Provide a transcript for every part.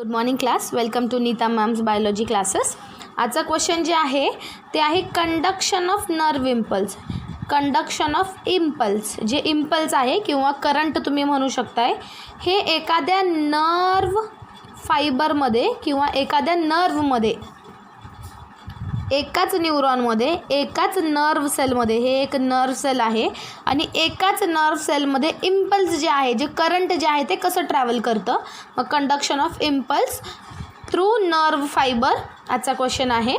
Good morning class. Welcome to Neeta ma'am's biology classes. आजचा question जे आहे ते आहे conduction of nerve impulse. Conduction of impulse जे इम्पल्स आहे किंवा करंट तुम्ही म्हणू शकताय, हे एखाद्या नर्व फायबरमध्ये किंवा एखाद्या नर्वमध्ये, एकाच न्यूरॉनमध्ये, एकाच नर्व सेलमध्ये, हे एक नर्व सेल आहे आणि एकाच नर्व सेलमध्ये इम्पल्स जे आहे, जे करंट जे आहे ते कसं ट्रॅव्हल करतं. मग conduction of impulse through nerve fibre आजचा क्वेश्चन आहे.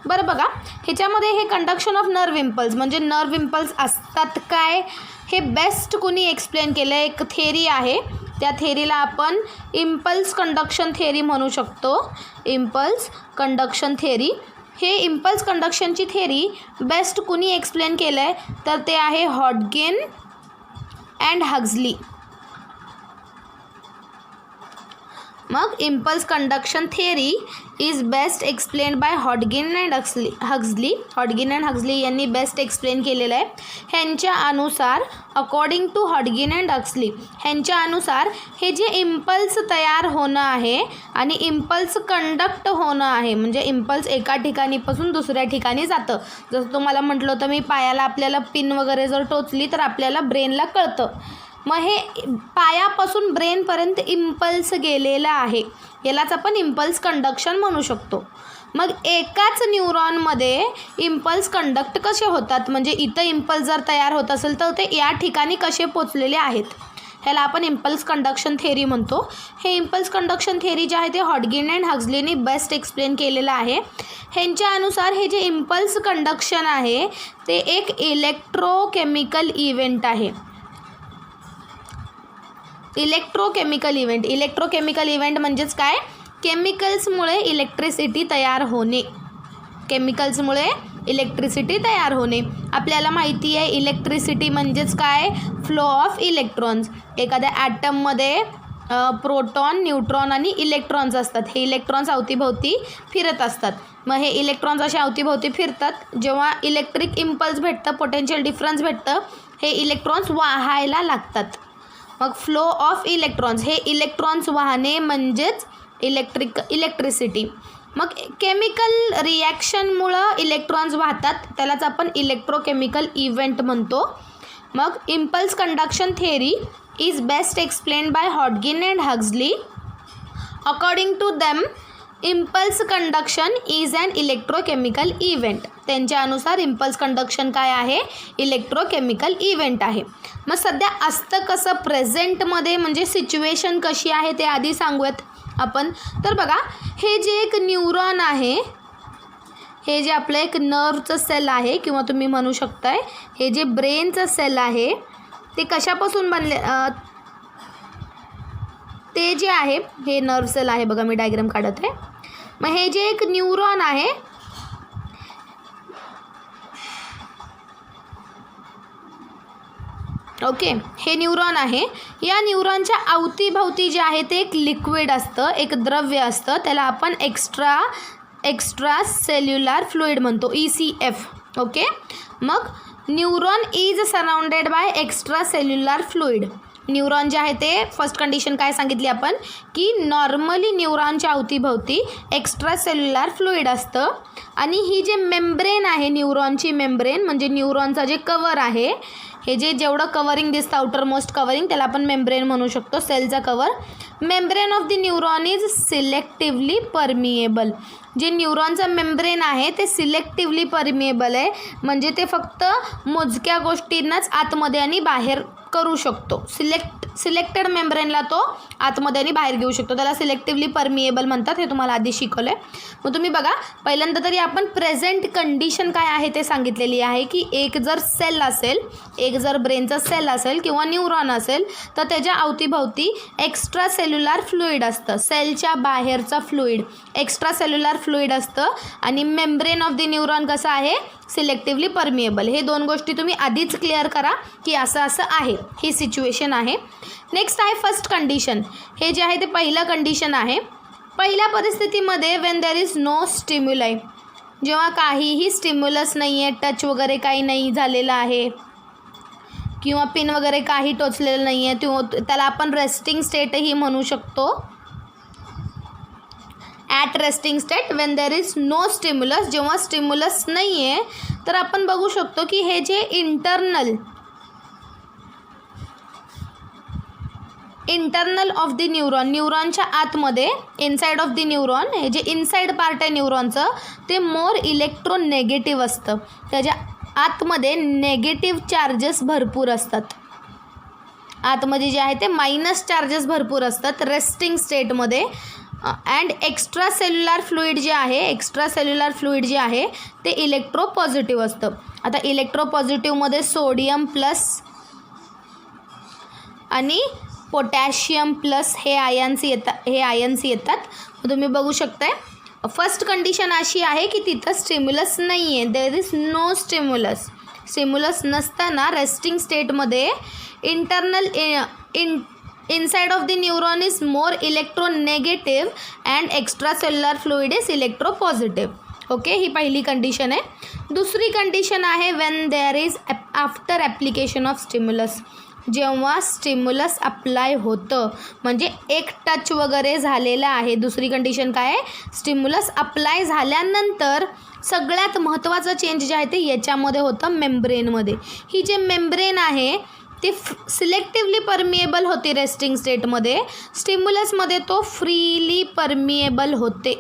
बरं बघा, ह्याच्यामध्ये हे कंडक्शन ऑफ नर्व इम्पल्स म्हणजे नर्व इम्पल्स असतात काय, हे बेस्ट कुणी एक्सप्लेन केलं. एक थेरी आहे, त्या थेरीला आपण इम्पल्स कंडक्शन थेरी म्हणू शकतो. इम्पल्स कंडक्शन थेरी, हे इम्पल्स कंडक्शनची थेरी बेस्ट कुणी एक्सप्लेन केलं आहे तर ते आहे हॉडगिन अँड हक्सली. मग impulse conduction theory is best explain by Hodgkin and Huxley. Hodgkin and Huxley यांनी बेस्ट एक्सप्लेन केलेलं आहे. ह्यांच्या अनुसार, according to Hodgkin and Huxley, ह्यांच्या अनुसार हे जे इम्पल्स तयार होणं आहे आणि इम्पल्स कंडक्ट होणं आहे, म्हणजे इम्पल्स एका ठिकाणीपासून दुसऱ्या ठिकाणी जातं. जसं तुम्हाला म्हटलं होतं मी, पायाला आपल्याला पिन वगैरे जर टोचली तर आपल्याला ब्रेनला कळतं. मग हे पायापासून ब्रेनपर्यंत इम्पल्स गेलेला आहे, यालाच आपण इम्पल्स कंडक्शन म्हणू शकतो. मग एकाच न्यूरॉनमध्ये इम्पल्स कंडक्ट कसे होतात, म्हणजे इथं इम्पल्स जर तयार होत असेल तर ते या ठिकाणी कसे पोचलेले आहेत, ह्याला आपण इम्पल्स कंडक्शन थेरी म्हणतो. हे इम्पल्स कंडक्शन थेरी जे आहे ते हॉडगिन अँड हक्सलीनी बेस्ट एक्सप्लेन केलेलं आहे. ह्यांच्या अनुसार हे जे इम्पल्स कंडक्शन आहे ते एक इलेक्ट्रोकेमिकल इव्हेंट आहे. इलेक्ट्रोकेमिकल इव्हेंट, इलेक्ट्रोकेमिकल इव्हेंट म्हणजेच काय, केमिकल्समुळे इलेक्ट्रिसिटी तयार होणे. केमिकल्समुळे इलेक्ट्रिसिटी तयार होणे. आपल्याला माहिती आहे इलेक्ट्रिसिटी म्हणजेच काय, फ्लो ऑफ इलेक्ट्रॉन्स. एखाद्या ॲटममध्ये प्रोटॉन, न्यूट्रॉन आणि इलेक्ट्रॉन्स असतात. हे इलेक्ट्रॉन्स अवतीभोवती फिरत असतात. मग हे इलेक्ट्रॉन्स असे अवतीभोवती फिरतात, जेव्हा इलेक्ट्रिक इम्पल्स भेटतं, पोटेन्शियल डिफरन्स भेटतं, हे इलेक्ट्रॉन्स वाहायला लागतात. मग फ्लो ऑफ इलेक्ट्रॉन्स, हे इलेक्ट्रॉन्स वाहने म्हणजेच इलेक्ट्रिसिटी. मग केमिकल रिॲक्शनमुळं इलेक्ट्रॉन्स वाहतात, त्यालाच आपण इलेक्ट्रोकेमिकल इव्हेंट म्हणतो. मग impulse conduction theory is best explained by Hodgkin and Huxley. According to them impulse conduction is an electrochemical event. त्यांच्या अनुसार इम्पल्स कंडक्शन काय आहे, इलेक्ट्रोकेमिकल इव्हेंट आहे. मग सध्या असतं कसं प्रेझेंटमध्ये, म्हणजे सिच्युएशन कशी आहे ते आधी सांगूयात आपण. तर बघा, हे जे एक न्यूरॉन आहे, हे जे आपलं एक नर्वचं सेल आहे किंवा तुम्ही म्हणू शकताय हे जे ब्रेनचं सेल आहे ते कशापासून बनले, ते जे आहे हे नर्व सेल आहे. बघा मी डायग्राम काढत आहे. मग हे जे एक न्यूरॉन आहे, ओके, हे न्यूरॉन आहे. या न्यूरॉनच्या अवतीभवती जे आहे ते एक लिक्विड असतं, एक द्रव्य असतं, त्याला आपण एक्स्ट्रा सेल्युलर फ्लुइड म्हणतो, ECF. ओके, मग neuron is surrounded by extra cellular fluid. Neuron जे आहे ते फर्स्ट कंडिशन काय सांगितली आपण, की नॉर्मली न्यूरॉनच्या अवतीभवती एक्स्ट्रा सेल्युलर फ्लुइड असतं आणि ही जे मेम्ब्रेन आहे, न्यूरॉनची मेम्ब्रेन म्हणजे न्यूरॉनचा जे कवर आहे, हे जे जेवढं कवरिंग दिसतं आउटर मोस्ट कवरिंग, त्याला आपण मेम्ब्रेन म्हणू शकतो, सेलचा कवर. Membrane of the neuron is selectively permeable. जे न्यूरॉनचं मेम्ब्रेन आहे ते सिलेक्टिव्हली परमिएबल आहे, म्हणजे ते फक्त मोजक्या गोष्टींनाच आतमध्ये आणि बाहेर करू शकतो. सिलेक्टेड मेम्ब्रेनला तो आतमध्ये आणि बाहेर घेऊ शकतो, त्याला सिलेक्टिव्हली परमिएबल म्हणतात. हे तुम्हाला आधी शिकवलं आहे. मग तुम्ही बघा, पहिल्यांदा तरी आपण प्रेझेंट कंडिशन काय आहे ते सांगितलेली आहे, की एक जर सेल असेल, एक जर ब्रेनचा सेल असेल किंवा न्यूरॉन असेल तर त्याच्या अवतीभवती एक्स्ट्रा सेल्युलर फ्लुइड असतं. सेलच्या बाहेरचं फ्लुइड एक्स्ट्रा सेल्युलर फ्लुइड असतं आणि मेम्ब्रेन ऑफ द न्यूरॉन कसं आहे, सिलेक्टिव्हली परमिएबल. हे दोन गोष्टी तुम्ही आधीच क्लिअर करा की असं असं आहे, ही सिच्युएशन आहे. नेक्स्ट आहे फर्स्ट कंडिशन. हे जे आहे ते पहिलं कंडिशन आहे. पहिल्या परिस्थितीमध्ये वेन देर इज नो स्टिम्युलाई, जेव्हा काहीही स्टिम्युलस नाही आहे, टच वगैरे काही नाही झालेलं आहे किंवा पिन वगैरे काही टोचलेलं नाही आहे, त्याला आपण रेस्टिंग स्टेटही म्हणू शकतो. At resting state when there is no stimulus, जेव्हा स्टिम्युलस नाही आहे तर आपण बघू शकतो की हे जे इंटरनल ऑफ द न्यूरॉन, न्यूरॉनच्या आतमध्ये इनसाइड ऑफ द न्यूरॉन, हे जे इनसाइड पार्ट आहे न्यूरॉनचं ते मोर इलेक्ट्रोनेगेटिव्ह असतं. त्याच्या आतमध्ये नेगेटिव्ह चार्जेस भरपूर असतात. आतमध्ये जे आहे ते मायनस चार्जेस भरपूर असतात रेस्टिंग स्टेटमध्ये. अँड एक्स्ट्रा सेल्युलर फ्लुइड जे आहे ते इलेक्ट्रोपॉझिटिव्ह असतं. आता इलेक्ट्रोपॉझिटिव्हमध्ये सोडियम प्लस आणि पोटॅशियम प्लस हे आयन्स येतात. तुम्ही बघू शकताय. फर्स्ट कंडिशन अशी आहे की तिथं स्टिम्युलस नाही आहे, there is no stimulus. Stimulus नसताना रेस्टिंग स्टेटमध्ये internal inside of the neuron is more electronegative and extra cellular fluid is electropositive. Okay, ही पहिली कंडिशन आहे. दुसरी कंडिशन आहे when there is after application of stimulus, जेव्हा स्टिम्युलस अप्लाय होतं म्हणजे एक टच वगैरे झालेला आहे. दुसरी कंडिशन काय आहे, स्टिम्युलस अप्लाय झाल्यानंतर सगळ्यात महत्त्वाचं चेंज जे आहे ते याच्यामध्ये होतं मेम्ब्रेनमध्ये. ही जे मेम्ब्रेन आहे ती सिलेक्टिव्हली परमिएबल होती रेस्टिंग स्टेटमध्ये, स्टिम्युलसमध्ये तो फ्रीली परमिएबल होते.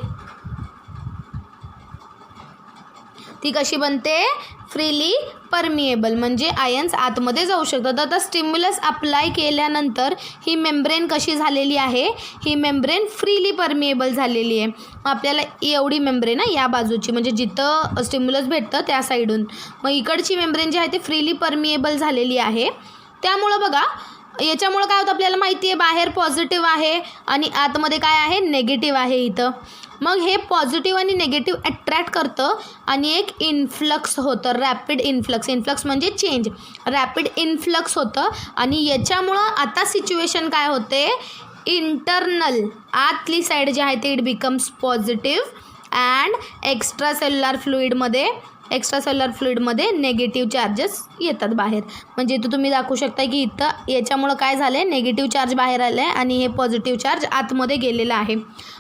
ती कशी बनते, फ्रीली परमिएबल, म्हणजे आयन्स आतमध्ये जाऊ शकतात. आता स्टिम्युलस अप्लाय केल्यानंतर ही मेम्ब्रेन कशी झालेली आहे, ही मेम्ब्रेन फ्रीली परमिएबल झालेली आहे. आपल्याला एवढी मेम्ब्रेन आहे या बाजूची, म्हणजे जिथं स्टिम्युलस भेटतं त्या साईडून, मग इकडची मेम्ब्रेन जी आहे ती फ्रीली परमिएबल झालेली आहे. त्यामुळं बघा याच्यामुळं काय होतं आपल्याला माहिती आहे, बाहेर पॉझिटिव्ह आहे आणि आतमध्ये काय आहे, नेगेटिव्ह आहे इथं. मग हे पॉझिटिव्ह आणि नेगेटिव्ह अट्रॅक्ट करतं आणि एक इन्फ्लक्स होतं, रॅपिड इन्फ्लक्स म्हणजे चेंज, रॅपिड इन्फ्लक्स होतं. आणि याच्यामुळं आता सिच्युएशन काय होते, इंटरनल आतली साईड जी आहे ते it becomes positive and extra cellular फ्लुइडमध्ये नेगेटिव्ह चार्जेस येतात बाहेर. म्हणजे इथं तुम्ही दाखवू शकता की इथं याच्यामुळं काय झालं आहे, नेगेटिव्ह चार्ज बाहेर आलं आहे आणि हे पॉझिटिव्ह चार्ज आतमध्ये गेलेलं आहे.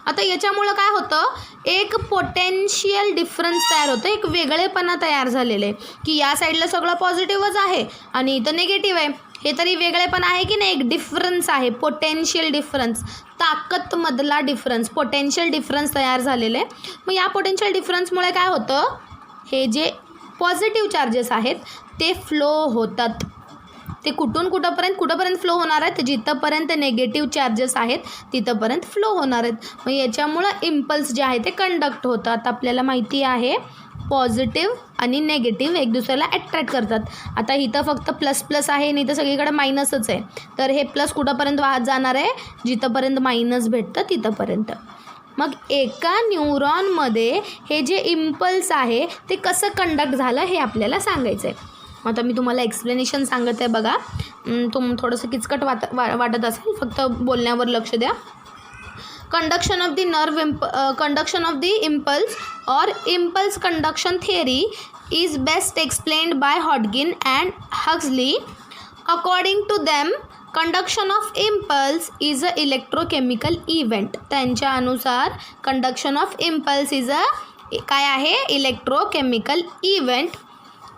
आता याच्यामुळं काय होतं, एक पोटेन्शियल डिफरन्स तयार होतं, एक वेगळेपणा तयार झालेलं आहे की या साईडला सगळं पॉझिटिव्हच आहे आणि इथं निगेटिव्ह आहे. हे तरी वेगळेपण आहे की नाही, एक डिफरन्स आहे, पोटेन्शियल डिफरन्स, ताकदमधला डिफरन्स, पोटेन्शियल डिफरन्स तयार झालेले आहे. मग या पोटेन्शियल डिफरन्समुळे काय होतं, हे जे पॉझिटिव्ह चार्जेस आहेत ते फ्लो होतात. ते कुठंपर्यंत फ्लो होणार आहेत, जिथंपर्यंत नेगेटिव्ह चार्जेस आहेत तिथंपर्यंत फ्लो होणार आहेत. मग याच्यामुळं इम्पल्स जे आहे ते कंडक्ट होतात. आपल्याला माहिती आहे पॉझिटिव्ह आणि नेगेटिव्ह एक दुसऱ्याला अट्रॅक्ट करतात. आता इथं फक्त प्लस आहे आणि इथं सगळीकडे मायनसच आहे, तर हे प्लस कुठंपर्यंत वाहत जाणार आहे, जिथंपर्यंत मायनस भेटतं तिथंपर्यंत. मग एका न्यूरॉनमध्ये हे जे इम्पल्स आहे ते कसं कंडक्ट झालं हे आपल्याला सांगायचं आहे. आता मी तुम्हाला एक्सप्लेनेशन सांगत आहे बघा. थोडंसं किचकट वाटत असेल, फक्त बोलण्यावर लक्ष द्या. Conduction of the impulse or impulse conduction theory is best explained by Hodgkin and Huxley. According to them, conduction of impulse is a electrochemical event. त्यांच्या अनुसार conduction of impulse is a काय आहे, electrochemical event.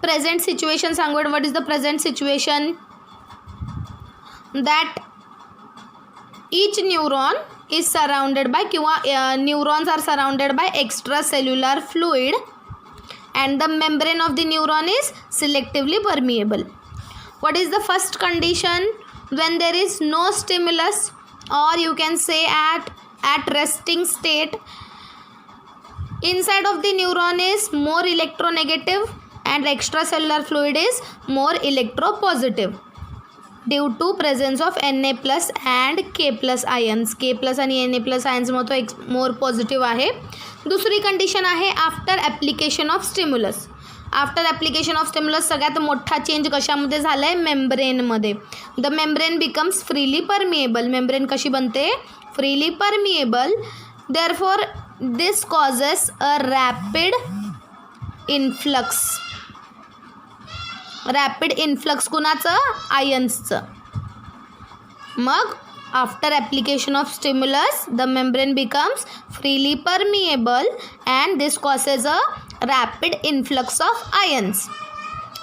Present situation सांगूया. What is the present situation? That each neuron is surrounded by किंवा neurons are surrounded by extracellular fluid and the membrane of the neuron is selectively permeable. What is the first condition? When there is no stimulus, or you can say at resting state, inside of the neuron is more electronegative and extracellular fluid is more electropositive. Due to presence of Na plus and K plus ions. K plus आणि Na plus आयन्समुळे तो एक more positive आहे. दुसरी condition आहे after application of stimulus. After application of stimulus सगळ्यात मोठा change कशामध्ये झाला आहे, मेम्ब्रेनमध्ये. The membrane becomes freely permeable. मेम्ब्रेन कशी बनते, freely permeable. Therefore this causes a rapid influx कुणाचं, आयन्सचं. मग After application of stimulus, the membrane becomes freely permeable and this causes a rapid influx of ions.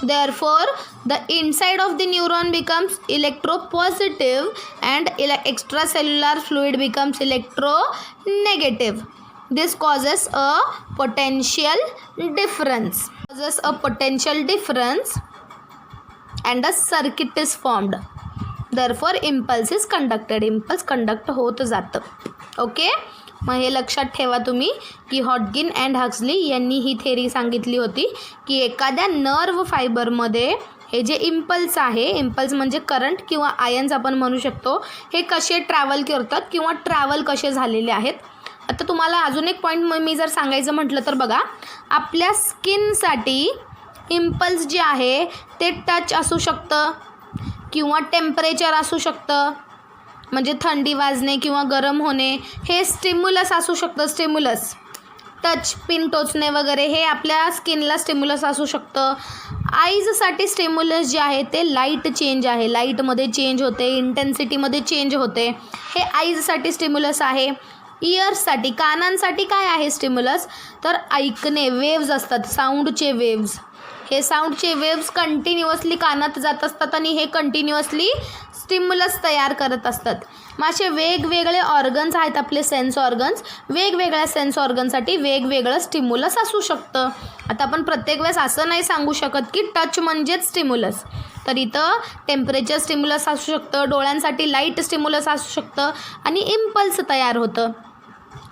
Therefore, the inside of the neuron becomes electropositive and extracellular fluid becomes electronegative. This causes a potential difference. And a circuit is formed. Therefore impulse is conducted. impulse conduct होत जातं. Okay, मग हे लक्षात ठेवा तुम्ही की हॉटगिन and Huxley यांनी ही theory सांगितली होती की एखाद्या नर्व फायबरमध्ये हे जे इम्पल्स आहे, इम्पल्स म्हणजे करंट किंवा आयन्स आपण म्हणू शकतो, हे कसे ट्रॅव्हल करतात किंवा ट्रॅव्हल कसे झालेले आहेत. आता तुम्हाला अजून एक पॉईंट मी जर सांगायचं म्हटलं तर बघा, आपल्या स्किनसाठी इम्पल्स जे आहे ते टच असू शकतं किंवा टेम्परेचर असू शकतं, म्हणजे थंडी वाजणे किंवा गरम होणे हे स्टिम्युलस असू शकतं. स्टिम्युलस टच, पिन टोचणे वगैरे हे आपल्या स्किनला स्टिम्युलस असू शकतं. आईजसाठी स्टिम्युलस जे आहे ते लाईट चेंज आहे, लाईटमध्ये चेंज होते, इंटेन्सिटीमध्ये चेंज होते, हे आईजसाठी स्टिम्युलस आहे. इयर्ससाठी, कानांसाठी काय आहे स्टिम्युलस, तर ऐकणे, वेव्ज असतात, साऊंडचे वेव्ज, हे साऊंडचे वेव्स कंटिन्युअसली कानात जात असतात आणि हे कंटिन्युअसली स्टिम्युलस तयार करत असतात. मग असे वेगवेगळे ऑर्गन्स आहेत आपले सेन्स ऑर्गन्स, वेगवेगळ्या सेन्स ऑर्गनसाठी वेगवेगळं स्टिम्युलस असू शकतं. आता आपण प्रत्येक वेळेस असं नाही सांगू शकत की टच म्हणजेच स्टिम्युलस, तर इथं टेम्परेचर स्टिम्युलस असू शकतं, डोळ्यांसाठी लाईट स्टिम्युलस असू शकतं आणि इम्पल्स तयार होतं.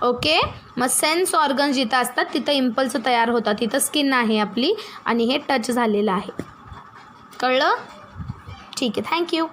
ओके, मग सेन्स ऑर्गन्स जिथं असतात तिथं इम्पल्स तयार होतात. तिथं स्किन आहे आपली आणि हे टच झालेलं आहे. कळलं? ठीक आहे, थँक्यू.